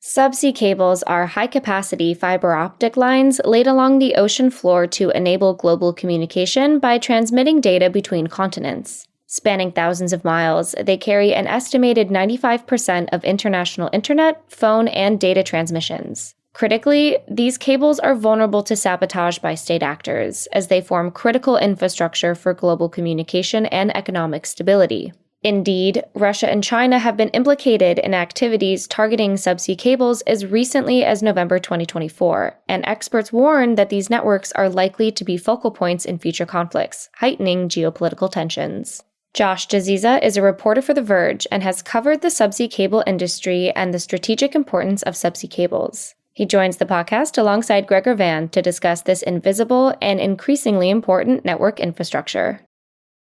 Subsea cables are high-capacity fiber-optic lines laid along the ocean floor to enable global communication by transmitting data between continents. Spanning thousands of miles, they carry an estimated 95% of international internet, phone, and data transmissions. Critically, these cables are vulnerable to sabotage by state actors, as they form critical infrastructure for global communication and economic stability. Indeed, Russia and China have been implicated in activities targeting subsea cables as recently as November 2024, and experts warn that these networks are likely to be focal points in future conflicts, heightening geopolitical tensions. Josh Dzieza is a reporter for The Verge and has covered the subsea cable industry and the strategic importance of subsea cables. He joins the podcast alongside Gregor Vand to discuss this invisible and increasingly important network infrastructure.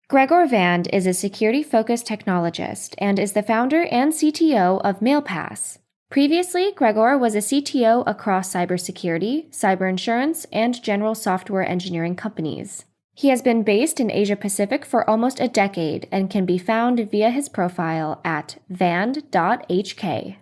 Gregor Vand is a security-focused technologist and is the founder and CTO of MailPass. Previously, Gregor was a CTO across cybersecurity, cyber insurance, and general software engineering companies. He has been based in Asia-Pacific for almost a decade and can be found via his profile at vand.hk.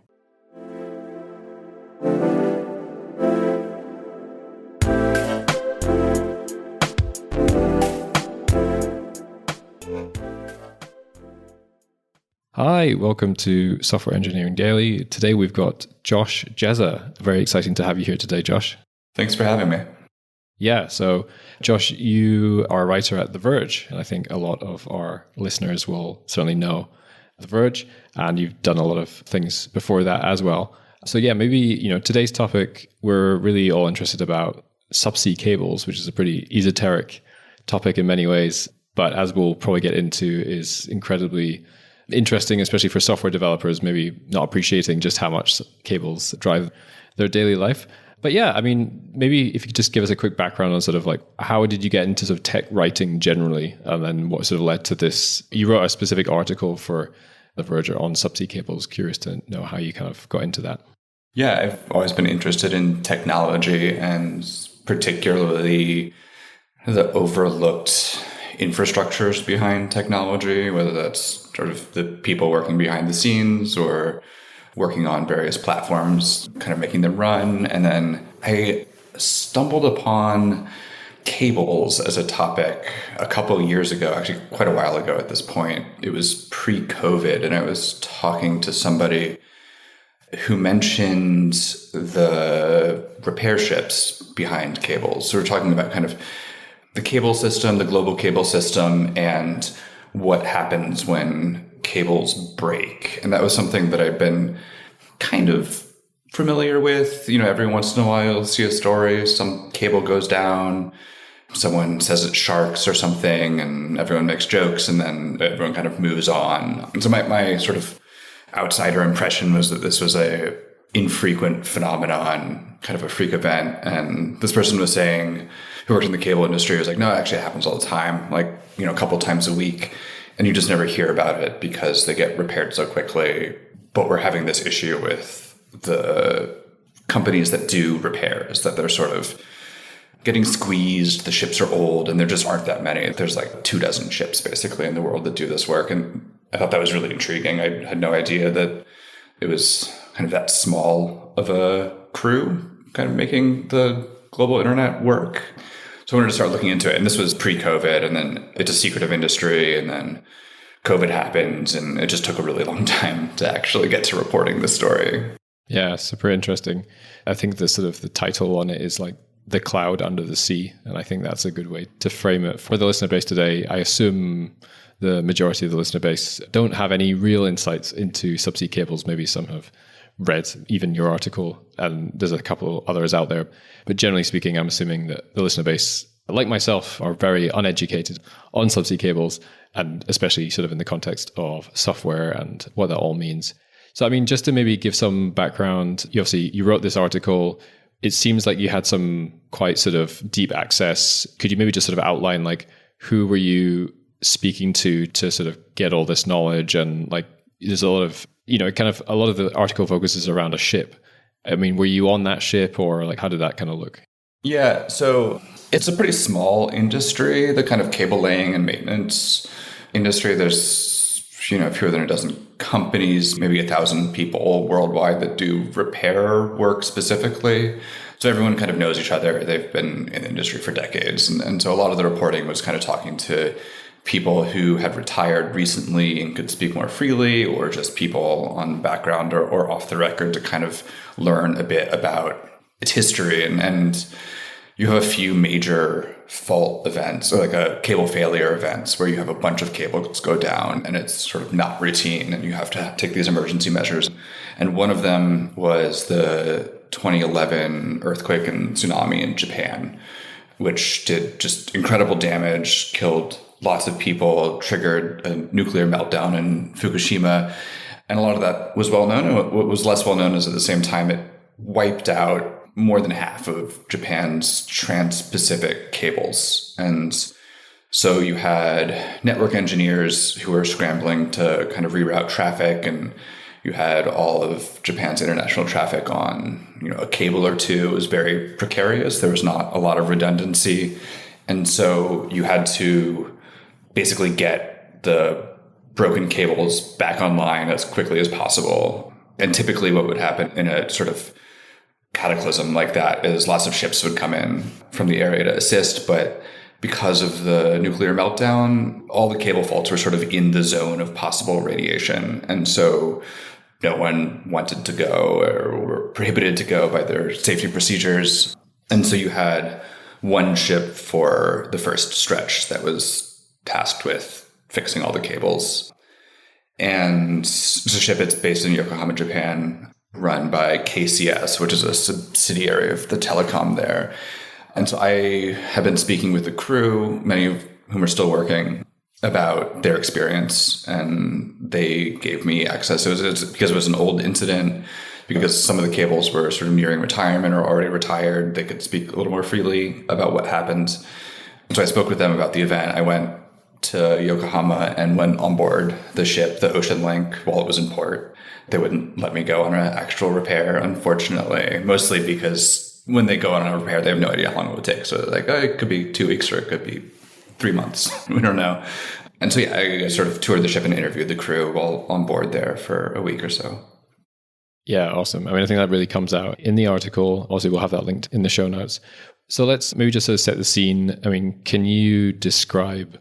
Hi, welcome to Software Engineering Daily. Today we've got Josh Dzieza. Very exciting to have you here today, Josh. Thanks for having me. Yeah, so Josh, you are a writer at The Verge, and I think a lot of our listeners will certainly know The Verge, and you've done a lot of things before that as well. So yeah, maybe, today's topic, we're really all interested about subsea cables, which is a pretty esoteric topic in many ways, but as we'll probably get into, is incredibly interesting, especially for software developers, maybe not appreciating just how much cables drive their daily life. But yeah, I mean, maybe if you could just give us a quick background on sort of like, how did you get into sort of tech writing generally? And then what sort of led to this? You wrote a specific article for The Verge on subsea cables. Curious to know how you kind of got into that. Yeah, I've always been interested in technology and particularly the overlooked infrastructures behind technology, whether that's sort of the people working behind the scenes or working on various platforms, kind of making them run. And then I stumbled upon cables as a topic a couple of years ago, actually quite a while ago at this point. It was pre-COVID, and I was talking to somebody who mentioned the repair ships behind cables. So we're talking about kind of the cable system, the global cable system, and what happens when cables break. And that was something that I've been kind of familiar with. Every once in a while you'll see a story, some cable goes down, someone says it's sharks or something, and everyone makes jokes, and then everyone kind of moves on. And so my sort of outsider impression was that this was a infrequent phenomenon, kind of a freak event. And this person was saying, who worked in the cable industry, was like, no, it actually happens all the time, like, a couple times a week. And you just never hear about it because they get repaired so quickly. But we're having this issue with the companies that do repairs, that they're sort of getting squeezed. The ships are old and there just aren't that many. There's like 24 ships basically in the world that do this work. And I thought that was really intriguing. I had no idea that it was kind of that small of a crew kind of making the global internet work. So I wanted to start looking into it. And this was pre-COVID, and then it's a secretive industry, and then COVID happened, and it just took a really long time to actually get to reporting the story. Yeah, super interesting. I think the sort of the title on it is like The Cloud Under the Sea. And I think that's a good way to frame it. For the listener base today, I assume the majority of the listener base don't have any real insights into subsea cables. Maybe some have read even your article, and there's a couple others out there. But generally speaking, I'm assuming that the listener base, like myself, are very uneducated on subsea cables, and especially sort of in the context of software and what that all means. So, I mean, just to maybe give some background, you wrote this article. It seems like you had some quite sort of deep access. Could you maybe just sort of outline, like, who were you speaking to sort of get all this knowledge? And like, there's a lot of, kind of a lot of the article focuses around a ship. I mean, were you on that ship, or like, how did that kind of look? Yeah, so it's a pretty small industry, the kind of cable laying and maintenance industry. There's fewer than a dozen companies, maybe 1,000 people worldwide that do repair work specifically. So everyone kind of knows each other. They've been in the industry for decades. And so a lot of the reporting was kind of talking to people who had retired recently and could speak more freely, or just people on background or off the record to kind of learn a bit about its history. And you have a few major fault events, or like a cable failure events, where you have a bunch of cables go down and it's sort of not routine and you have to take these emergency measures. And one of them was the 2011 earthquake and tsunami in Japan, which did just incredible damage, killed lots of people, triggered a nuclear meltdown in Fukushima. And a lot of that was well known. And what was less well known is at the same time, it wiped out more than half of Japan's trans-Pacific cables. And so you had network engineers who were scrambling to kind of reroute traffic, and you had all of Japan's international traffic on, a cable or two. It was very precarious. There was not a lot of redundancy. And so you had to basically get the broken cables back online as quickly as possible. And typically what would happen in a sort of cataclysm like that is lots of ships would come in from the area to assist, but because of the nuclear meltdown, all the cable faults were sort of in the zone of possible radiation. And so no one wanted to go or were prohibited to go by their safety procedures. And so you had one ship for the first stretch that was tasked with fixing all the cables. And it's a ship that's based in Yokohama, Japan, run by KCS, which is a subsidiary of the telecom there. And so I have been speaking with the crew, many of whom are still working, about their experience. And they gave me access. It was because it was an old incident, because some of the cables were sort of nearing retirement or already retired. They could speak a little more freely about what happened. So I spoke with them about the event. I went to Yokohama and went on board the ship, the Ocean Link, while it was in port. They wouldn't let me go on an actual repair, unfortunately, mostly because when they go on a repair, they have no idea how long it would take. So they're like, it could be 2 weeks or it could be 3 months. We don't know. And so, I sort of toured the ship and interviewed the crew while on board there for a week or so. Yeah, awesome. I mean, I think that really comes out in the article. Also, we'll have that linked in the show notes. So let's maybe just sort of set the scene. I mean, can you describe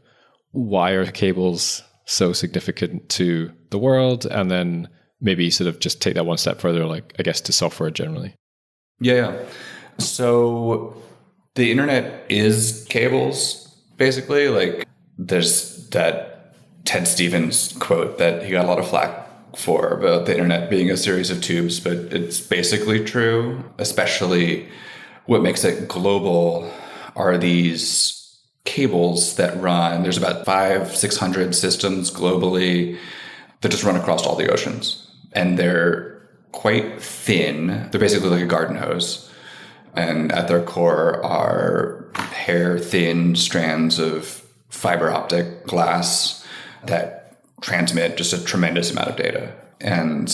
why are cables so significant to the world? And then maybe sort of just take that one step further, like, I guess, to software generally. Yeah. So the internet is cables, basically. Like, there's that Ted Stevens quote that he got a lot of flack for about the internet being a series of tubes, but it's basically true. Especially what makes it global are these cables that run. There's about 500-600 systems globally that just run across all the oceans. And they're quite thin. They're basically like a garden hose. And at their core are hair-thin strands of fiber-optic glass that transmit just a tremendous amount of data. And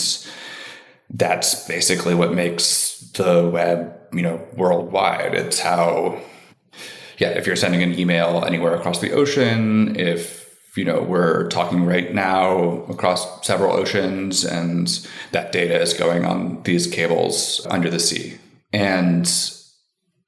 that's basically what makes the web, worldwide. It's how, if you're sending an email anywhere across the ocean, if we're talking right now across several oceans, and that data is going on these cables under the sea. And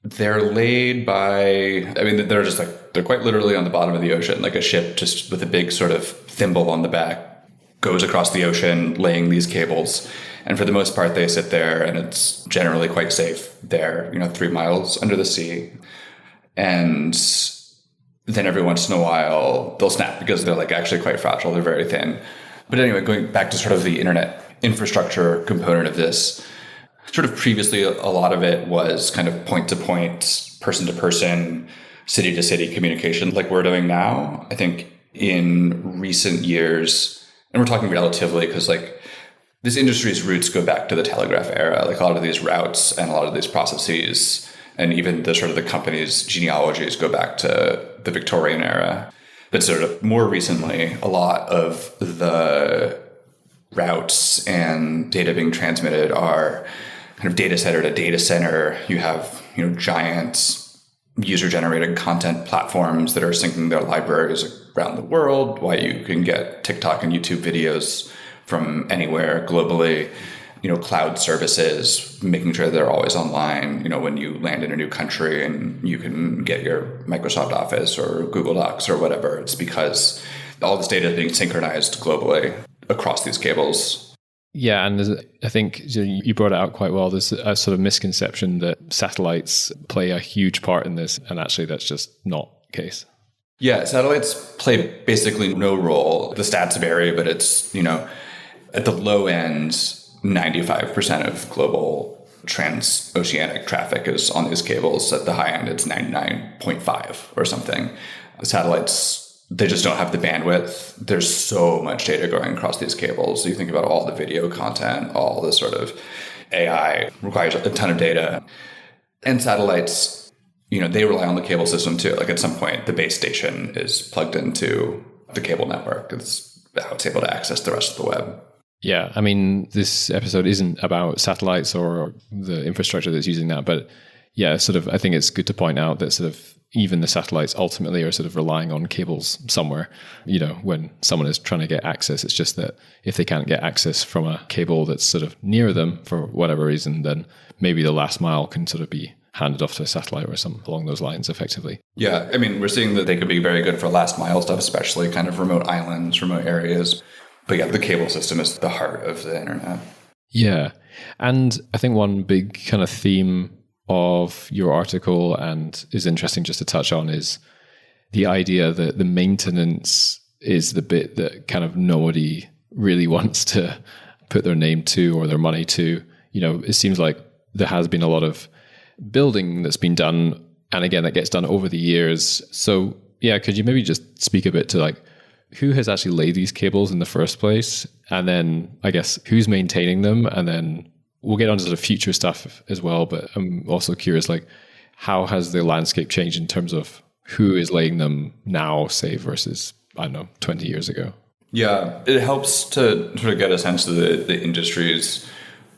they're laid by, they're quite literally on the bottom of the ocean, like a ship just with a big sort of thimble on the back goes across the ocean laying these cables. And for the most part, they sit there and it's generally quite safe there, 3 miles under the sea. And then every once in a while they'll snap because they're like actually quite fragile. They're very thin. But anyway, going back to sort of the internet infrastructure component of this, sort of previously, a lot of it was kind of point to point, person to person, city to city communication like we're doing now. I think in recent years, and we're talking relatively because like this industry's roots go back to the telegraph era, like a lot of these routes and a lot of these processes, and even the sort of the company's genealogies go back to the Victorian era. But sort of more recently, a lot of the routes and data being transmitted are kind of data center to data center. You have, giant user-generated content platforms that are syncing their libraries around the world, why you can get TikTok and YouTube videos from anywhere globally, cloud services, making sure they're always online, when you land in a new country and you can get your Microsoft Office or Google Docs or whatever. It's because all this data is being synchronized globally across these cables. Yeah, and I think you brought it out quite well. There's a sort of misconception that satellites play a huge part in this, and actually that's just not the case. Yeah, satellites play basically no role. The stats vary, but it's, at the low end, 95% of global transoceanic traffic is on these cables. At the high end, it's 99.5 or something. The satellites, they just don't have the bandwidth. There's so much data going across these cables. You think about all the video content, all the sort of AI requires a ton of data. And satellites, they rely on the cable system too. Like at some point, the base station is plugged into the cable network. It's how it's able to access the rest of the web. Yeah, I mean, this episode isn't about satellites or the infrastructure that's using that, but yeah, sort of, I think it's good to point out that sort of even the satellites ultimately are sort of relying on cables somewhere. When someone is trying to get access, it's just that if they can't get access from a cable that's sort of near them for whatever reason, then maybe the last mile can sort of be handed off to a satellite or something along those lines effectively. Yeah, I mean, we're seeing that they could be very good for last mile stuff, especially kind of remote islands, remote areas. But yeah, the cable system is the heart of the internet. Yeah. And I think one big kind of theme of your article, and is interesting just to touch on, is the idea that the maintenance is the bit that kind of nobody really wants to put their name to or their money to. It seems like there has been a lot of building that's been done, and again, that gets done over the years. So yeah, could you maybe just speak a bit to like who has actually laid these cables in the first place, and then I guess who's maintaining them, and then we'll get onto the future stuff as well. But I'm also curious, like, how has the landscape changed in terms of who is laying them now, say, versus, I don't know, 20 years ago? Yeah, it helps to sort of get a sense of the industry's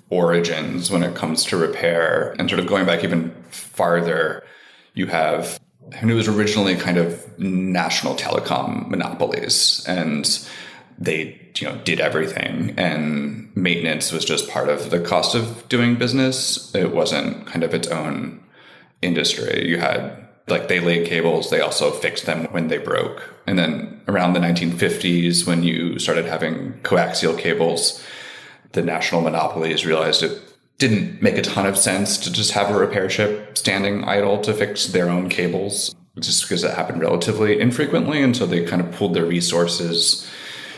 origins when it comes to repair. And sort of going back even farther, you have, and it was originally kind of national telecom monopolies, and they did everything, and maintenance was just part of the cost of doing business. It wasn't kind of its own industry. You had, like, they laid cables, they also fixed them when they broke. And then around the 1950s, when you started having coaxial cables, the national monopolies realized it didn't make a ton of sense to just have a repair ship standing idle to fix their own cables, just because it happened relatively infrequently. And so they kind of pooled their resources,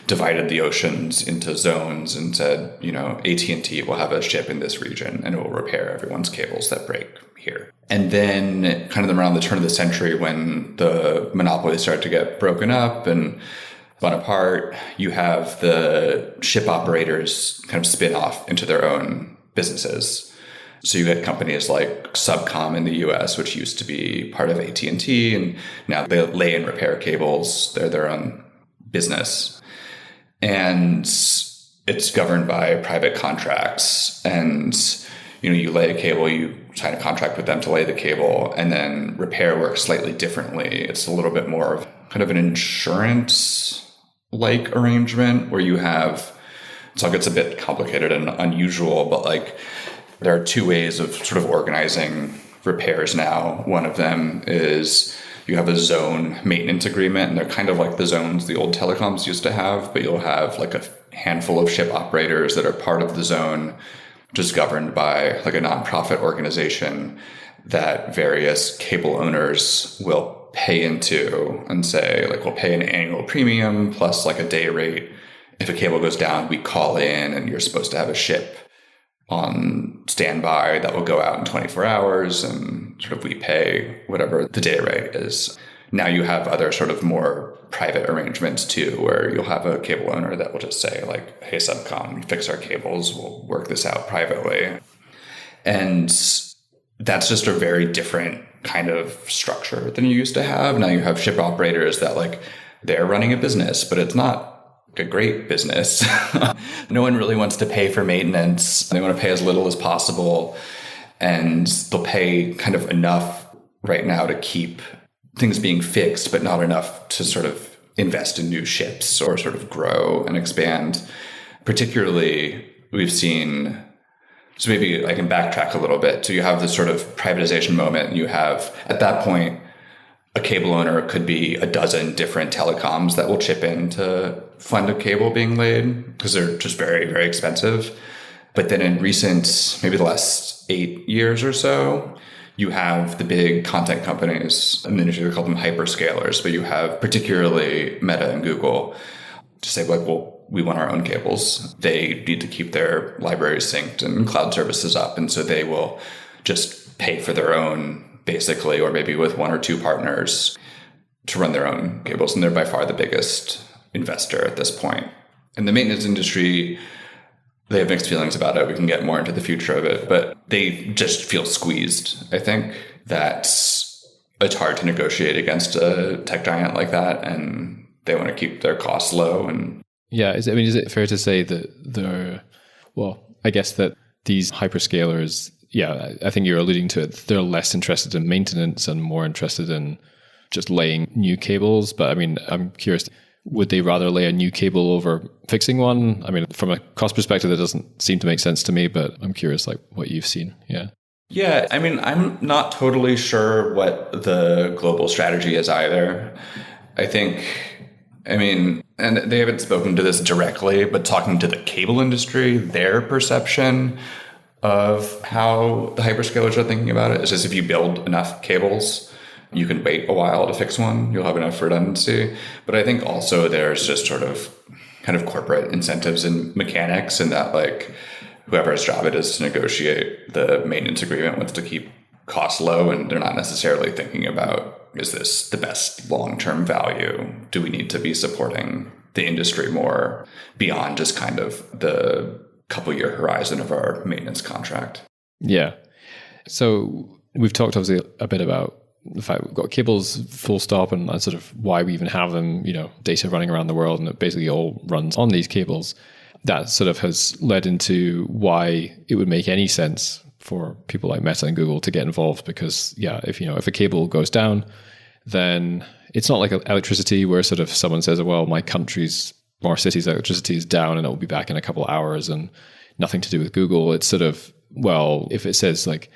divided the oceans into zones, and said, AT&T will have a ship in this region and it will repair everyone's cables that break here. And then kind of around the turn of the century, when the monopolies started to get broken up and spun apart, you have the ship operators kind of spin off into their own businesses. So you get companies like Subcom in the US, which used to be part of AT&T, and now they lay and repair cables. They're their own business. And it's governed by private contracts. And, you lay a cable, you sign a contract with them to lay the cable, and then repair works slightly differently. It's a little bit more of kind of an insurance-like arrangement where you have, so it gets a bit complicated and unusual, but like there are two ways of sort of organizing repairs now. One of them is you have a zone maintenance agreement, and they're kind of like the zones the old telecoms used to have, but you'll have like a handful of ship operators that are part of the zone, which is governed by like a nonprofit organization that various cable owners will pay into and say, like, we'll pay an annual premium plus like a day rate. If a cable goes down, we call in, and you're supposed to have a ship on standby that will go out in 24 hours, and sort of we pay whatever the day rate is. Now you have other sort of more private arrangements too, where you'll have a cable owner that will just say, like, hey, Subcom, fix our cables, we'll work this out privately. And that's just a very different kind of structure than you used to have. Now you have ship operators that, like, they're running a business, but it's not a great business. No one really wants to pay for maintenance. They want to pay as little as possible, and they'll pay kind of enough right now to keep things being fixed, but not enough to sort of invest in new ships or sort of grow and expand. Particularly, we've seen, so maybe I can backtrack a little bit. So you have this sort of privatization moment. You have, at that point, a cable owner could be a dozen different telecoms that will chip in to fund a cable being laid because they're just very, very expensive. But then in recent, maybe the last 8 years or so, you have the big content companies, in the industry we call them hyperscalers, but you have particularly Meta and Google to say, like, well, we want our own cables. They need to keep their libraries synced and cloud services up. And so they will just pay for their own, basically, or maybe with one or two partners to run their own cables. And they're by far the biggest investor at this point. In the maintenance industry, they have mixed feelings about it. We can get more into the future of it, but they just feel squeezed. I think that it's hard to negotiate against a tech giant like that, and they want to keep their costs low. And yeah, is it fair to say that I guess that these hyperscalers, yeah, I think you're alluding to it, they're less interested in maintenance and more interested in just laying new cables. But I mean, I'm curious, would they rather lay a new cable over fixing one? I mean, from a cost perspective, that doesn't seem to make sense to me, but I'm curious, like, what you've seen. Yeah. Yeah, I mean, I'm not totally sure what the global strategy is either. And they haven't spoken to this directly, but talking to the cable industry, their perception of how the hyperscalers are thinking about it is just if you build enough cables, you can wait a while to fix one. You'll have enough redundancy. But I think also there's just sort of kind of corporate incentives and mechanics, and that, like, whoever's job it is to negotiate the maintenance agreement wants to keep costs low, and they're not necessarily thinking about, is this the best long-term value? Do we need to be supporting the industry more beyond just kind of the couple-year horizon of our maintenance contract? Yeah. So we've talked obviously a bit about the fact we've got cables full stop and sort of why we even have them, data running around the world, and it basically all runs on these cables. That sort of has led into why it would make any sense for people like Meta and Google to get involved, because if a cable goes down, then it's not like electricity where sort of someone says, well, my country's or city's electricity is down and it will be back in a couple of hours and nothing to do with Google. It's sort of, well, if it says like,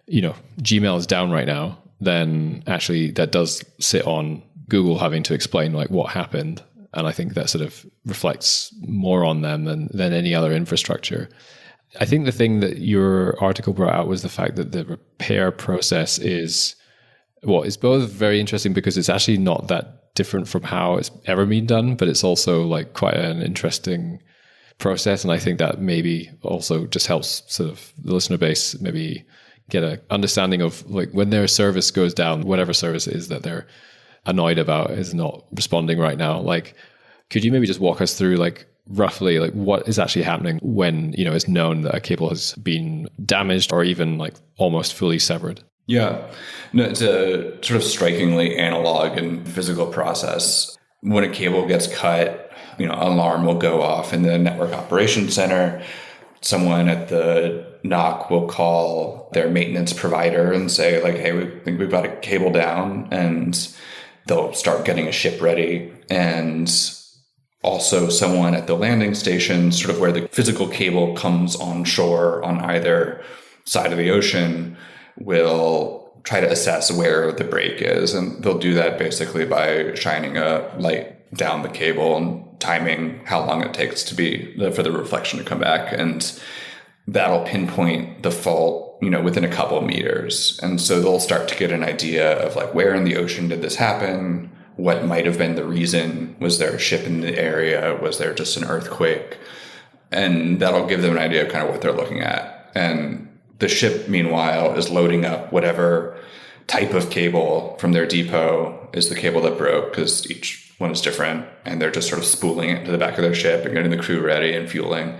Gmail is down right now, then actually that does sit on Google having to explain like what happened. And I think that sort of reflects more on them than any other infrastructure. I think the thing that your article brought out was the fact that the repair process is both very interesting because it's actually not that different from how it's ever been done, but it's also like quite an interesting process. And I think that maybe also just helps sort of the listener base maybe get an understanding of like when their service goes down, whatever service it is that they're annoyed about is not responding right now. Like, could you maybe just walk us through like roughly like what is actually happening when, it's known that a cable has been damaged or even like almost fully severed? Yeah, no, it's a sort of strikingly analog and physical process. When a cable gets cut, an alarm will go off in the network operations center. Someone at the NOC will call their maintenance provider and say like, hey, we think we've got a cable down, and they'll start getting a ship ready. And also someone at the landing station, sort of where the physical cable comes on shore on either side of the ocean, will try to assess where the break is. And they'll do that basically by shining a light down the cable and timing how long it takes for the reflection to come back. And that'll pinpoint the fault, within a couple of meters. And so they'll start to get an idea of like, where in the ocean did this happen? What might have been the reason? Was there a ship in the area? Was there just an earthquake? And that'll give them an idea of kind of what they're looking at. And the ship, meanwhile, is loading up whatever type of cable from their depot is the cable that broke, because each one is different. And they're just sort of spooling it to the back of their ship and getting the crew ready and fueling.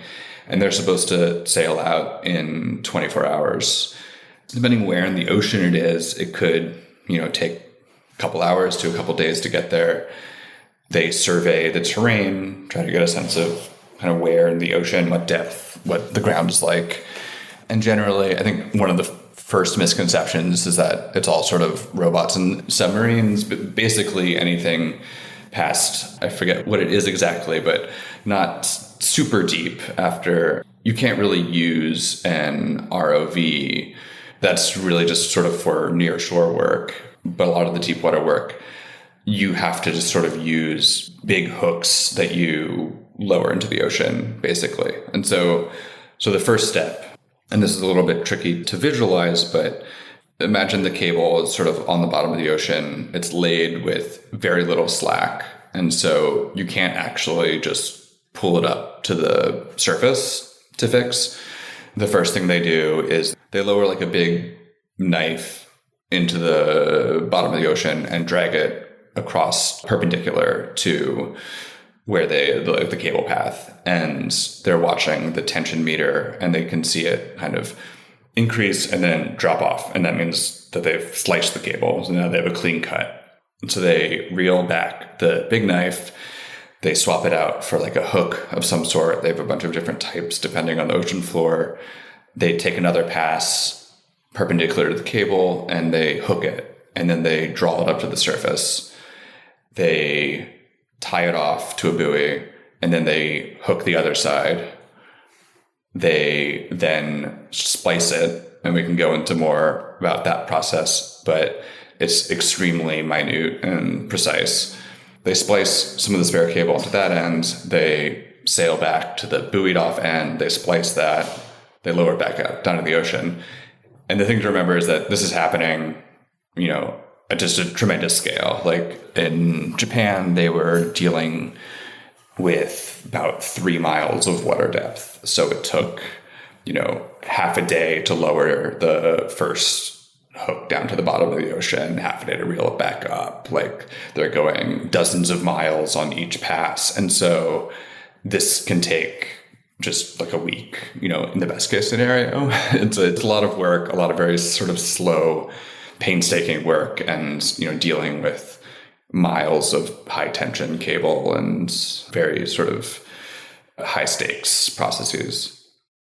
And they're supposed to sail out in 24 hours. Depending where in the ocean it is, it could, take a couple hours to a couple days to get there. They survey the terrain, try to get a sense of kind of where in the ocean, what depth, what the ground is like. And generally, I think one of the first misconceptions is that it's all sort of robots and submarines, but basically anything past, I forget what it is exactly, but not super deep after you can't really use an ROV. That's really just sort of for near shore work. But a lot of the deep water work, you have to just sort of use big hooks that you lower into the ocean, basically. And so the first step, and this is a little bit tricky to visualize, but imagine the cable is sort of on the bottom of the ocean. It's laid with very little slack. And so you can't actually just pull it up to the surface to fix. The first thing they do is they lower like a big knife into the bottom of the ocean and drag it across perpendicular to where the cable path. And they're watching the tension meter, and they can see it kind of increase and then drop off. And that means that they've sliced the cable. So now they have a clean cut. And so they reel back the big knife. They swap it out for like a hook of some sort. They have a bunch of different types depending on the ocean floor. They take another pass perpendicular to the cable and they hook it. And then they draw it up to the surface. They tie it off to a buoy, and then they hook the other side. They then splice it, and we can go into more about that process, but it's extremely minute and precise. They splice some of the spare cable onto that end. They sail back to the buoyed off end. They splice that. They lower it back out down to the ocean. And the thing to remember is that this is happening, at just a tremendous scale. Like in Japan, they were dealing with about 3 miles of water depth. So it took, half a day to lower the first hook down to the bottom of the ocean, half a day to reel it back up. Like they're going dozens of miles on each pass. And so this can take just like a week, in the best case scenario. It's a lot of work, a lot of very sort of slow, painstaking work, and dealing with miles of high tension cable and very sort of high stakes processes.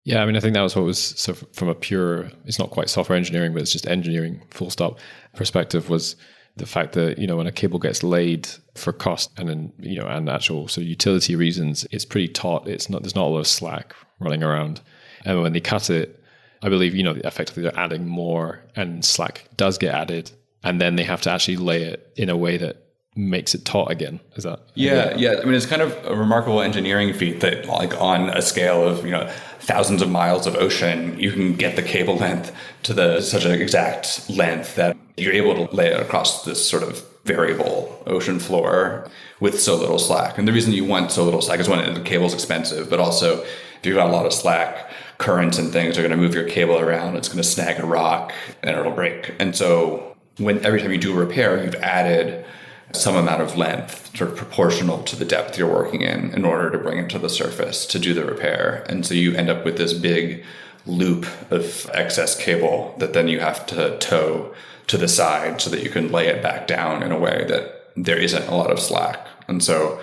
Yeah, I think that was what was, so from a pure, it's not quite software engineering, but it's just engineering full stop perspective, was the fact that, when a cable gets laid for cost and then, and actual sort of utility reasons, it's pretty taut. There's not a lot of slack running around. And when they cut it, I believe, effectively they're adding more, and slack does get added. And then they have to actually lay it in a way that makes it taut again. Is that? Yeah. It's kind of a remarkable engineering feat that, like, on a scale of, thousands of miles of ocean, you can get the cable length to such an exact length that you're able to lay it across this sort of variable ocean floor with so little slack. And the reason you want so little slack is, one, the cable's expensive, but also if you've got a lot of slack, currents and things are going to move your cable around. It's going to snag a rock and it'll break. And so every time you do a repair, you've added some amount of length, sort of proportional to the depth you're working in order to bring it to the surface to do the repair. And so you end up with this big loop of excess cable that then you have to tow to the side so that you can lay it back down in a way that there isn't a lot of slack. And so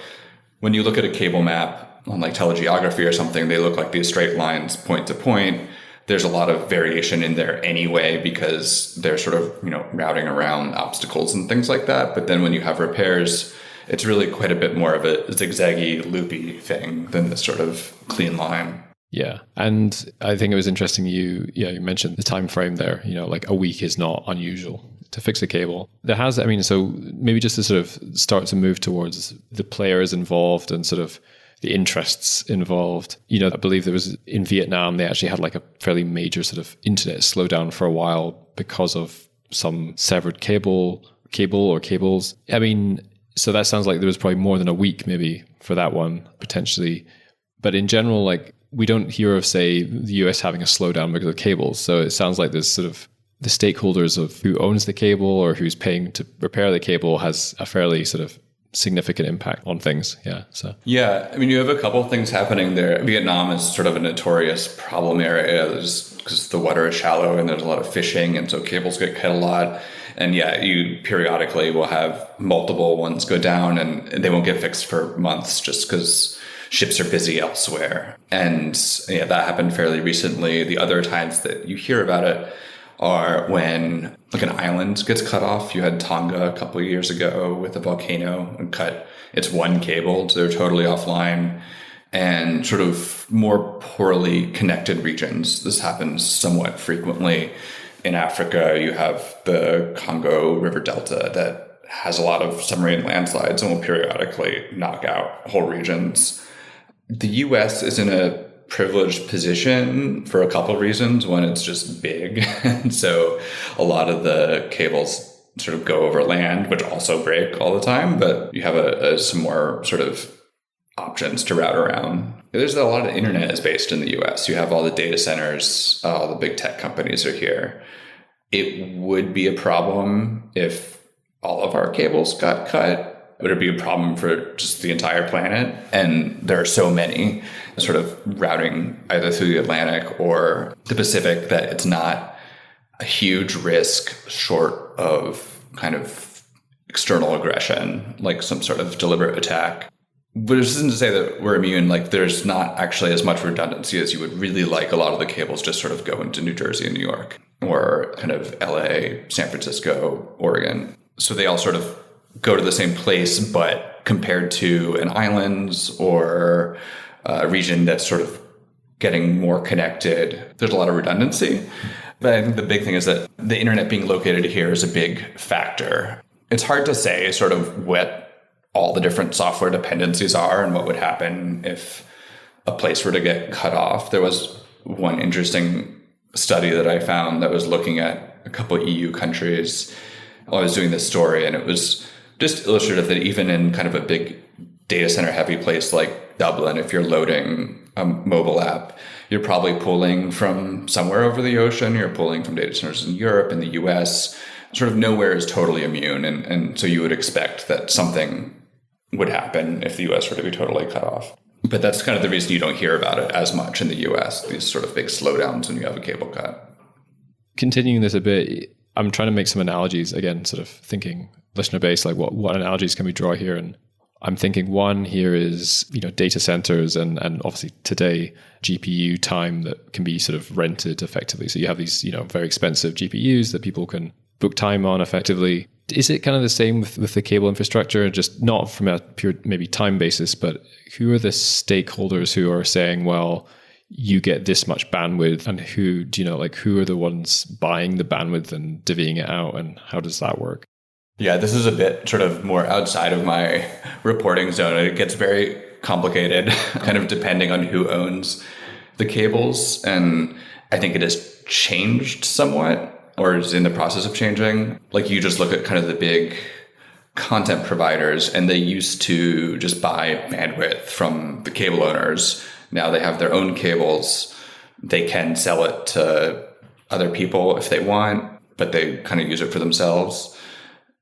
when you look at a cable map on like telegeography or something, they look like these straight lines point to point. There's a lot of variation in there anyway, because they're sort of, routing around obstacles and things like that. But then when you have repairs, it's really quite a bit more of a zigzaggy, loopy thing than this sort of clean line. Yeah. And I think it was interesting you mentioned the time frame there, like a week is not unusual to fix a cable. There has, so maybe just to sort of start to move towards the players involved and sort of the interests involved. I believe there was, in Vietnam, they actually had like a fairly major sort of internet slowdown for a while because of some severed cable or cables. So that sounds like there was probably more than a week maybe for that one, potentially. But in general, like, we don't hear of, say, the US having a slowdown because of cables. So it sounds like there's sort of the stakeholders of who owns the cable or who's paying to repair the cable has a fairly sort of significant impact on things. You have a couple of things happening there. Vietnam is sort of a notorious problem area because the water is shallow and there's a lot of fishing, and so cables get cut a lot. And you periodically will have multiple ones go down, and they won't get fixed for months just because ships are busy elsewhere. And that happened fairly recently. The other times that you hear about it are when like an island gets cut off. You had Tonga a couple of years ago with a volcano and cut its one cable. So they're totally offline. And sort of more poorly connected regions. This happens somewhat frequently. In Africa, you have the Congo River Delta that has a lot of submarine landslides and will periodically knock out whole regions. The US is in a privileged position for a couple of reasons. One, it's just big. And so a lot of the cables sort of go over land, which also break all the time. But you have some more sort of options to route around. There's a lot of internet is based in the US. You have all the data centers, all the big tech companies are here. It would be a problem if all of our cables got cut. Would it be a problem for just the entire planet? And there are so many sort of routing either through the Atlantic or the Pacific that it's not a huge risk short of kind of external aggression, like some sort of deliberate attack. But this isn't to say that we're immune. Like there's not actually as much redundancy as you would really like. A lot of the cables just sort of go into New Jersey and New York or kind of LA, San Francisco, Oregon. So they all sort of go to the same place, but compared to an island or a region that's sort of getting more connected, there's a lot of redundancy. But I think the big thing is that the internet being located here is a big factor. It's hard to say sort of what all the different software dependencies are and what would happen if a place were to get cut off. There was one interesting study that I found that was looking at a couple of EU countries while I was doing this story, and it was just illustrative that even in kind of a big data center heavy place like Dublin, if you're loading a mobile app, you're probably pulling from somewhere over the ocean, you're pulling from data centers in Europe, in the US. Sort of nowhere is totally immune, and so you would expect that something would happen if the US were to be totally cut off. But that's kind of the reason you don't hear about it as much in the US, these sort of big slowdowns when you have a cable cut. Continuing this a bit, I'm trying to make some analogies, again, sort of thinking listener base, like what analogies can we draw here? And I'm thinking one here is, data centers and obviously today GPU time that can be sort of rented effectively. So you have these, very expensive GPUs that people can book time on effectively. Is it kind of the same with the cable infrastructure, just not from a pure maybe time basis, but who are the stakeholders who are saying, well, you get this much bandwidth, and who are the ones buying the bandwidth and divvying it out, and how does that work? Yeah, this is a bit sort of more outside of my reporting zone. It gets very complicated, kind of depending on who owns the cables. And I think it has changed somewhat, or is in the process of changing. Like you just look at kind of the big content providers, and they used to just buy bandwidth from the cable owners. Now they have their own cables. They can sell it to other people if they want, but they kind of use it for themselves.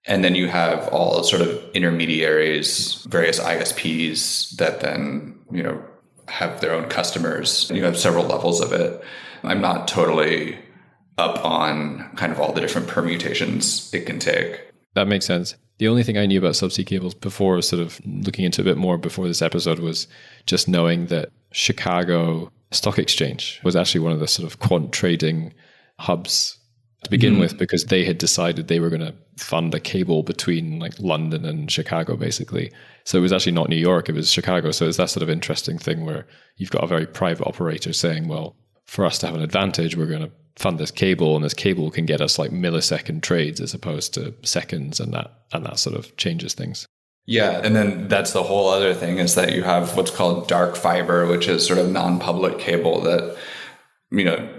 And then you have all sort of intermediaries, various ISPs that then, have their own customers. You have several levels of it. I'm not totally up on kind of all the different permutations it can take. That makes sense. The only thing I knew about subsea cables before, sort of looking into a bit more before this episode, was just knowing that Chicago Stock Exchange was actually one of the sort of quant trading hubs to begin with, because they had decided they were going to fund a cable between like London and Chicago, basically. So it was actually not New York, it was Chicago. So it's that sort of interesting thing where you've got a very private operator saying, well, for us to have an advantage, we're going to fund this cable, and this cable can get us like millisecond trades as opposed to seconds, and that sort of changes things. Yeah, and then that's the whole other thing, is that you have what's called dark fiber, which is sort of non-public cable that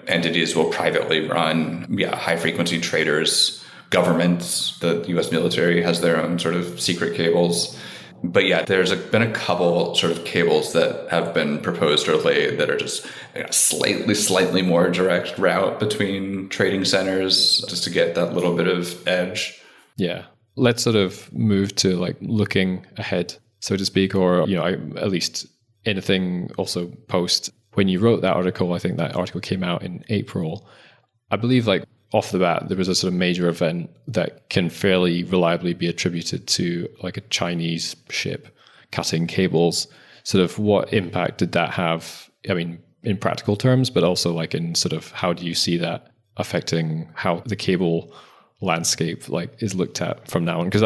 entities will privately run. Yeah, high frequency traders, governments, the US military has their own sort of secret cables. But yeah, there's been a couple sort of cables that have been proposed or laid that are just slightly more direct route between trading centers, just to get that little bit of edge. Yeah. Let's sort of move to like looking ahead, so to speak, or, at least anything also post. When you wrote that article, I think that article came out in April. I believe like off the bat, there was a sort of major event that can fairly reliably be attributed to like a Chinese ship cutting cables. Sort of what impact did that have? I mean, in practical terms, but also like in sort of how do you see that affecting how the cable landscape is looked at from now on? Because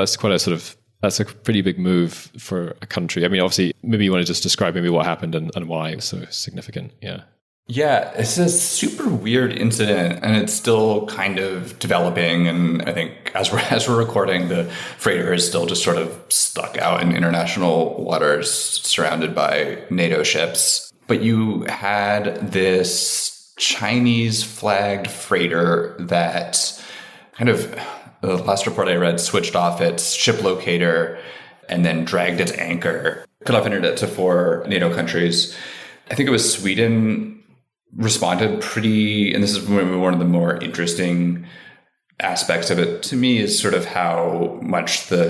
that's a pretty big move for a country. I mean, obviously, maybe you want to just describe maybe what happened and why it's so significant. Yeah. Yeah, it's a super weird incident, and it's still kind of developing. And I think as we're recording, the freighter is still just sort of stuck out in international waters, surrounded by NATO ships. But you had this Chinese flagged freighter that kind of, the last report I read, switched off its ship locator and then dragged its anchor, cut off internet to 4 NATO countries. I think it was Sweden responded pretty, and this is one of the more interesting aspects of it to me, is sort of how much the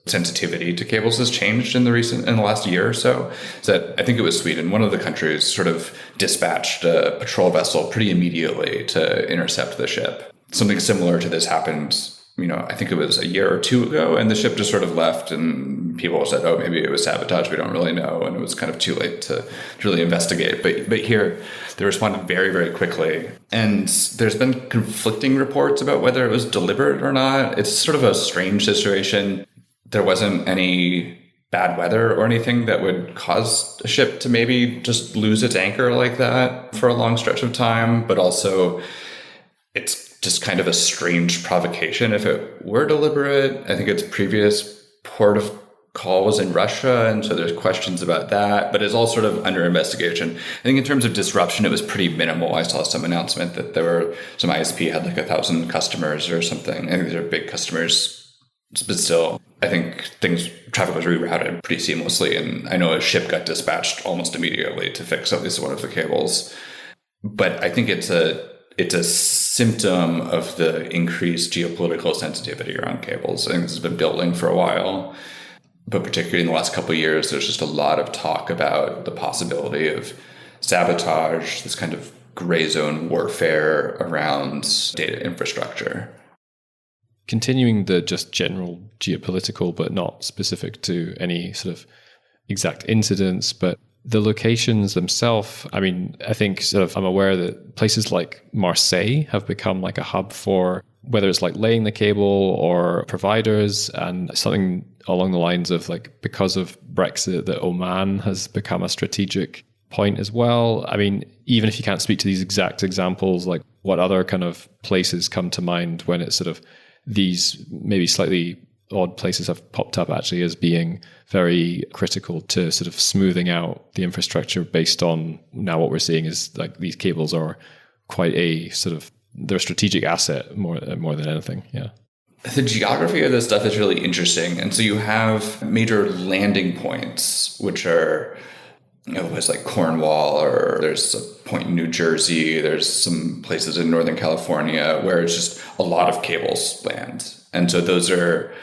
sensitivity to cables has changed in the last year or so. That I think it was Sweden, one of the countries, sort of dispatched a patrol vessel pretty immediately to intercept the ship. Something similar to this happened, I think it was a year or 2 ago, and the ship just sort of left, and people said, oh, maybe it was sabotage, we don't really know, and it was kind of too late to really investigate. But here, they responded very, very quickly. And there's been conflicting reports about whether it was deliberate or not. It's sort of a strange situation. There wasn't any bad weather or anything that would cause a ship to maybe just lose its anchor like that for a long stretch of time, but also it's just kind of a strange provocation if it were deliberate. I think its previous port of call was in Russia, and so there's questions about that, but it's all sort of under investigation. I think in terms of disruption, it was pretty minimal. I saw some announcement that there were some ISP had 1,000 customers or something. I think these are big customers, but still, I think traffic was rerouted pretty seamlessly, and I know a ship got dispatched almost immediately to fix at least one of the cables. But I think it's a symptom of the increased geopolitical sensitivity around cables. I think this has been building for a while, but particularly in the last couple of years, there's just a lot of talk about the possibility of sabotage, this kind of gray zone warfare around data infrastructure. Continuing the just general geopolitical, but not specific to any sort of exact incidents, but the locations themselves, I mean, I think I'm aware that places like Marseille have become a hub for whether it's laying the cable or providers, and something along the lines of because of Brexit, that Oman has become a strategic point as well. I mean, even if you can't speak to these exact examples, what other kind of places come to mind when it's sort of these maybe slightly odd places have popped up actually as being very critical to sort of smoothing out the infrastructure, based on now what we're seeing is these cables are quite a sort of, they're a strategic asset more than anything. Yeah. The geography of this stuff is really interesting. And so you have major landing points, which are, places like Cornwall, or there's a point in New Jersey, there's some places in Northern California where it's just a lot of cables land. And so those are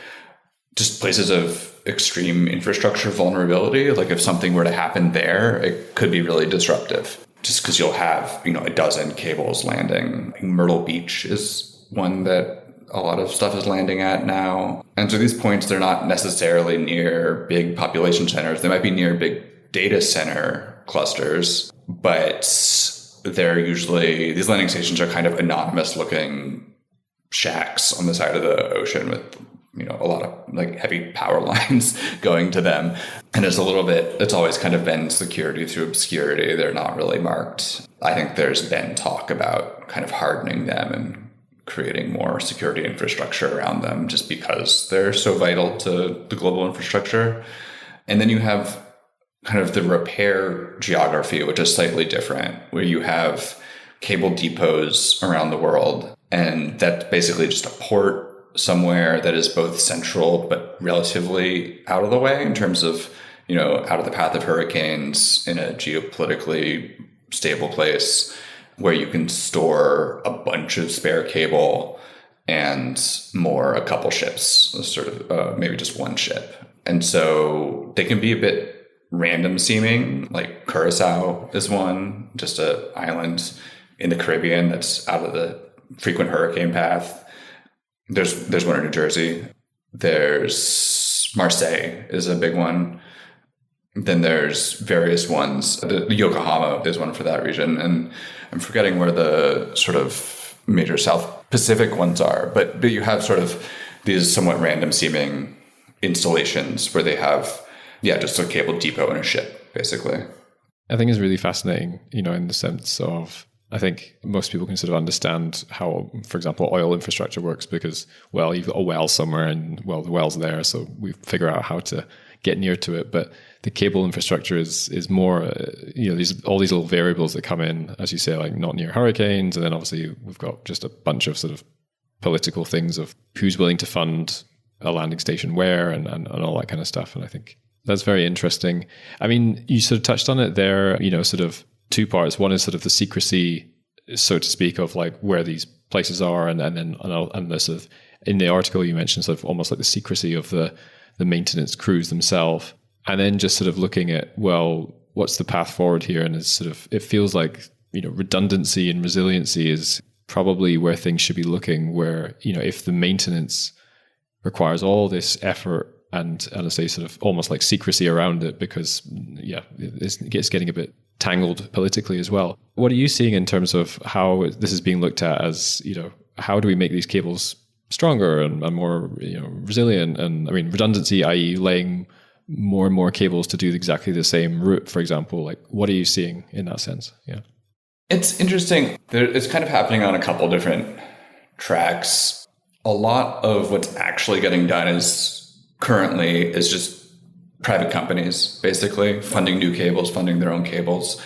just places of extreme infrastructure vulnerability. If something were to happen there, it could be really disruptive, just because you'll have, a dozen cables landing. Myrtle Beach is one that a lot of stuff is landing at now. And so these points, they're not necessarily near big population centers. They might be near big data center clusters, but they're usually, these landing stations are kind of anonymous looking shacks on the side of the ocean with a lot of heavy power lines going to them. And it's always kind of been security through obscurity. They're not really marked. I think there's been talk about kind of hardening them and creating more security infrastructure around them, just because they're so vital to the global infrastructure. And then you have kind of the repair geography, which is slightly different, where you have cable depots around the world. And that's basically just a port somewhere that is both central but relatively out of the way in terms of, out of the path of hurricanes, in a geopolitically stable place where you can store a bunch of spare cable and moor a couple ships, sort of maybe just one ship. And so they can be a bit random seeming, like Curacao is one, just an island in the Caribbean that's out of the frequent hurricane path. There's one in New Jersey. There's Marseille is a big one. Then there's various ones. The Yokohama is one for that region. And I'm forgetting where the sort of major South Pacific ones are. But you have sort of these somewhat random seeming installations where they have, just a cable depot in a ship, basically. I think it's really fascinating, in the sense of, I think most people can sort of understand how, for example, oil infrastructure works because, well, you've got a well somewhere and, well, the well's there, so we figure out how to get near to it. But the cable infrastructure is more, these all these little variables that come in, as you say, like not near hurricanes. And then obviously we've got just a bunch of sort of political things of who's willing to fund a landing station where and all that kind of stuff. And I think that's very interesting. I mean, you sort of touched on it there, sort of two parts. One is sort of the secrecy, so to speak, of like where these places are. And the sort of, in the article you mentioned sort of almost like the secrecy of the maintenance crews themselves. And then just sort of looking at, well, what's the path forward here? And it's sort of, it feels like, redundancy and resiliency is probably where things should be looking, where, if the maintenance requires all this effort and I say sort of almost like secrecy around it because, it's getting a bit tangled politically as well. What are you seeing in terms of how this is being looked at as, how do we make these cables stronger and more, resilient? And I mean, redundancy, i.e. laying more and more cables to do exactly the same route, for example. Like, what are you seeing in that sense? Yeah. It's interesting. It's kind of happening on a couple different tracks. A lot of what's actually getting done currently is just private companies, basically, funding new cables, funding their own cables.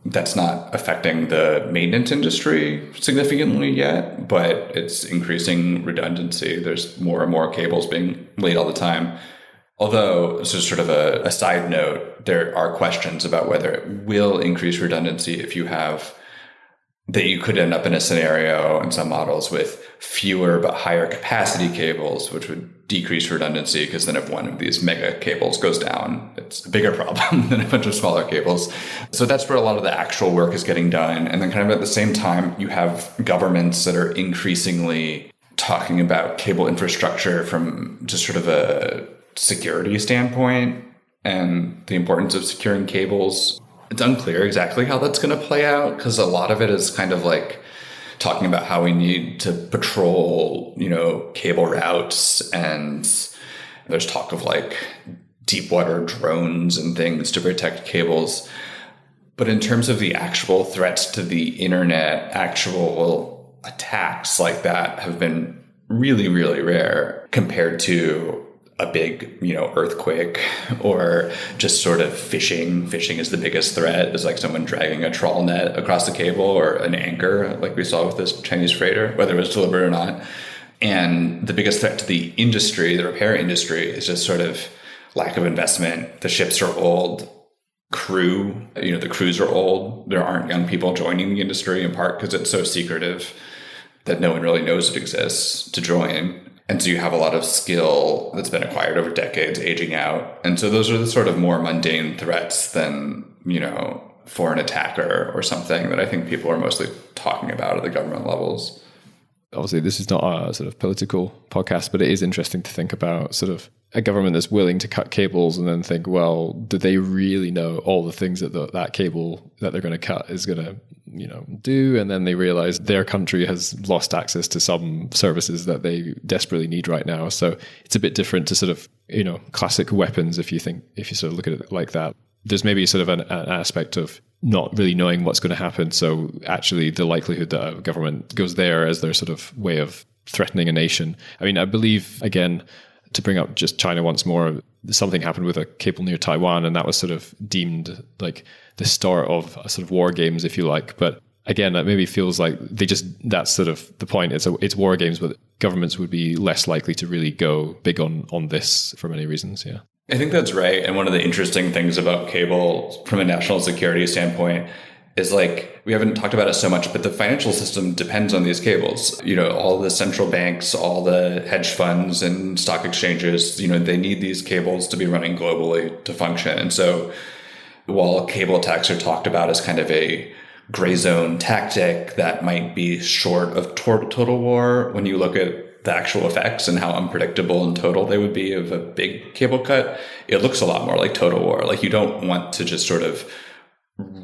That's not affecting the maintenance industry significantly yet, but it's increasing redundancy. There's more and more cables being laid all the time. Although, this is sort of a side note, there are questions about whether it will increase redundancy if you have that you could end up in a scenario in some models with fewer but higher capacity cables, which would decrease redundancy because then if one of these mega cables goes down, it's a bigger problem than a bunch of smaller cables. So that's where a lot of the actual work is getting done. And then kind of at the same time, you have governments that are increasingly talking about cable infrastructure from just sort of a security standpoint and the importance of securing cables. It's unclear exactly how that's going to play out because a lot of it is kind of like talking about how we need to patrol, cable routes, and there's talk of like deep water drones and things to protect cables. But in terms of the actual threats to the internet, actual attacks like that have been really, really rare compared to a big, earthquake or just sort of fishing. Fishing is the biggest threat. It's like someone dragging a trawl net across the cable or an anchor, like we saw with this Chinese freighter, whether it was deliberate or not. And the biggest threat to the industry, the repair industry, is just sort of lack of investment. The ships are old. The crews are old. There aren't young people joining the industry, in part because it's so secretive that no one really knows it exists to join. And so you have a lot of skill that's been acquired over decades aging out. And so those are the sort of more mundane threats than, foreign attacker or something that I think people are mostly talking about at the government levels. Obviously, this is not a sort of political podcast, but it is interesting to think about sort of a government that's willing to cut cables and then think, well, do they really know all the things that that cable that they're going to cut is going to, do? And then they realize their country has lost access to some services that they desperately need right now. So it's a bit different to sort of, classic weapons if you sort of look at it like that. There's maybe sort of an aspect of not really knowing what's going to happen. So actually the likelihood that a government goes there as their sort of way of threatening a nation. I mean, I believe, again, to bring up just China once more, something happened with a cable near Taiwan, and that was sort of deemed like the start of a sort of war games, if you like. But again, that maybe feels like that's sort of the point. It's war games, but governments would be less likely to really go big on this for many reasons. Yeah. I think that's right. And one of the interesting things about cable from a national security standpoint is like, we haven't talked about it so much, but the financial system depends on these cables. All the central banks, all the hedge funds and stock exchanges, they need these cables to be running globally to function. And so while cable attacks are talked about as kind of a gray zone tactic that might be short of total war, when you look at the actual effects and how unpredictable and total they would be of a big cable cut, it looks a lot more like total war. Like, you don't want to just sort of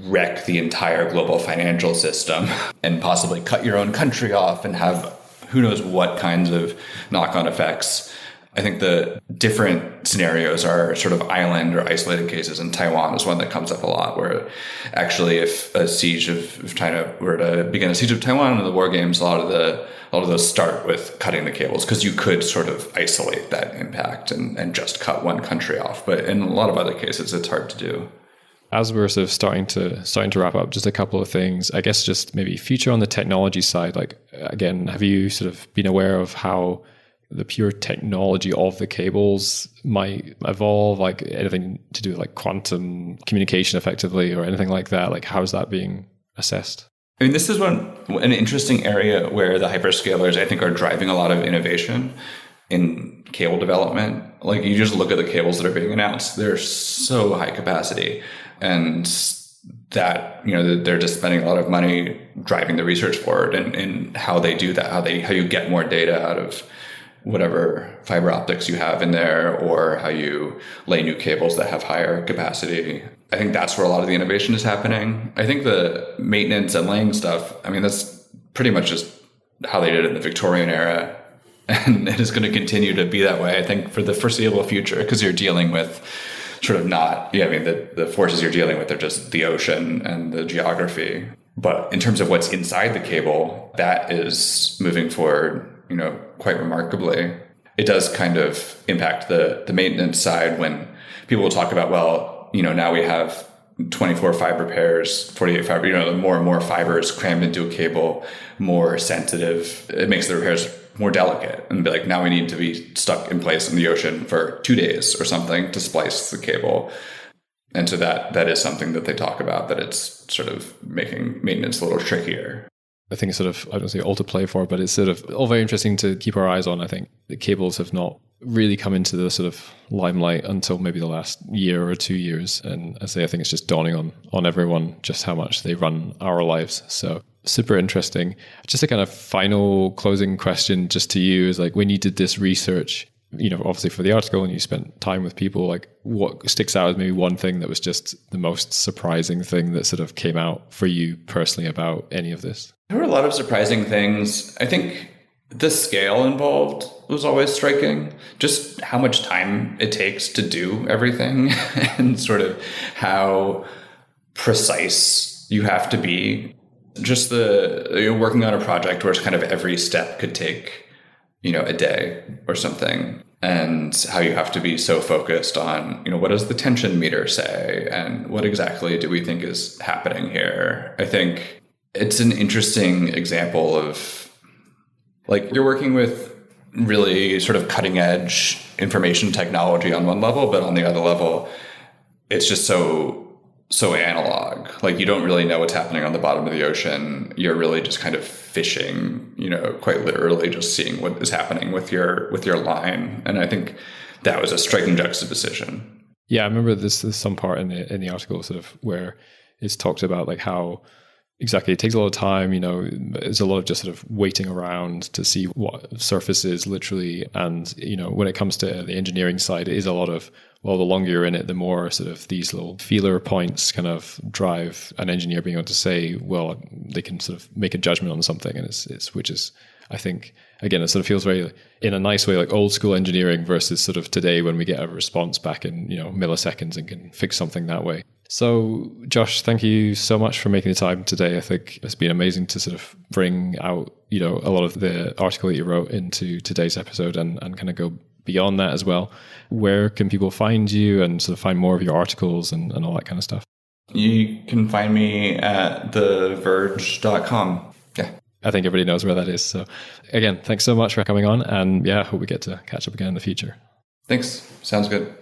wreck the entire global financial system and possibly cut your own country off and have who knows what kinds of knock-on effects. I think the different scenarios are sort of island or isolated cases, and Taiwan is one that comes up a lot, where actually if a siege of China were to begin a siege of Taiwan in the war games, a lot of those start with cutting the cables, because you could sort of isolate that impact and just cut one country off. But in a lot of other cases, it's hard to do. As we're sort of starting to wrap up, just a couple of things, I guess, just maybe future on the technology side. Like, again, have you sort of been aware of how the pure technology of the cables might evolve, like anything to do with like quantum communication effectively or anything like that? Like, how's that being assessed? I mean, this is an interesting area where the hyperscalers, I think, are driving a lot of innovation in cable development. Like, you just look at the cables that are being announced, they're so high capacity, and that, they're just spending a lot of money driving the research forward and how they do that, how you get more data out of whatever fiber optics you have in there, or how you lay new cables that have higher capacity. I think that's where a lot of the innovation is happening. I think the maintenance and laying stuff, I mean, that's pretty much just how they did it in the Victorian era. And it is going to continue to be that way, I think, for the foreseeable future, because you're dealing with sort of the forces you're dealing with are just the ocean and the geography. But in terms of what's inside the cable, that is moving forward, quite remarkably. It does kind of impact the maintenance side when people will talk about, well, now we have 24 fiber pairs, 48 fiber, more and more fibers crammed into a cable, more sensitive. It makes the repairs more delicate, and be like, now we need to be stuck in place in the ocean for 2 days or something to splice the cable. And so that is something that they talk about, that it's sort of making maintenance a little trickier. I think it's sort of, I don't say all to play for, but it's sort of all very interesting to keep our eyes on. I think the cables have not really come into the sort of limelight until maybe the last year or 2 years. And I think it's just dawning on everyone just how much they run our lives. So super interesting. Just a kind of final closing question just to you is like, when you did this research, obviously for the article, and you spent time with people, like what sticks out as maybe one thing that was just the most surprising thing that sort of came out for you personally about any of this? There were a lot of surprising things. I think the scale involved was always striking. Just how much time it takes to do everything and sort of how precise you have to be. Just you're working on a project where it's kind of every step could take, a day or something. And how you have to be so focused on, what does the tension meter say? And what exactly do we think is happening here? I think it's an interesting example of, like, you're working with really sort of cutting edge information technology on one level, but on the other level, it's just so analog. Like, you don't really know what's happening on the bottom of the ocean. You're really just kind of fishing, quite literally just seeing what is happening with your line. And I think that was a striking juxtaposition. Yeah, I remember there's some part in the article sort of where it's talked about like how exactly it takes a lot of time, there's a lot of just sort of waiting around to see what surfaces literally. And, when it comes to the engineering side, it is a lot of, well, the longer you're in it, the more sort of these little feeler points kind of drive an engineer being able to say, well, they can sort of make a judgment on something. And which is, I think, again, it sort of feels very, in a nice way, like old school engineering versus sort of today when we get a response back in, milliseconds and can fix something that way. So, Josh, thank you so much for making the time today. I think it's been amazing to sort of bring out, a lot of the article that you wrote into today's episode and kind of go beyond that as well. Where can people find you and sort of find more of your articles and all that kind of stuff? You can find me at theverge.com. Yeah. I think everybody knows where that is. So again, thanks so much for coming on. And yeah, I hope we get to catch up again in the future. Thanks. Sounds good.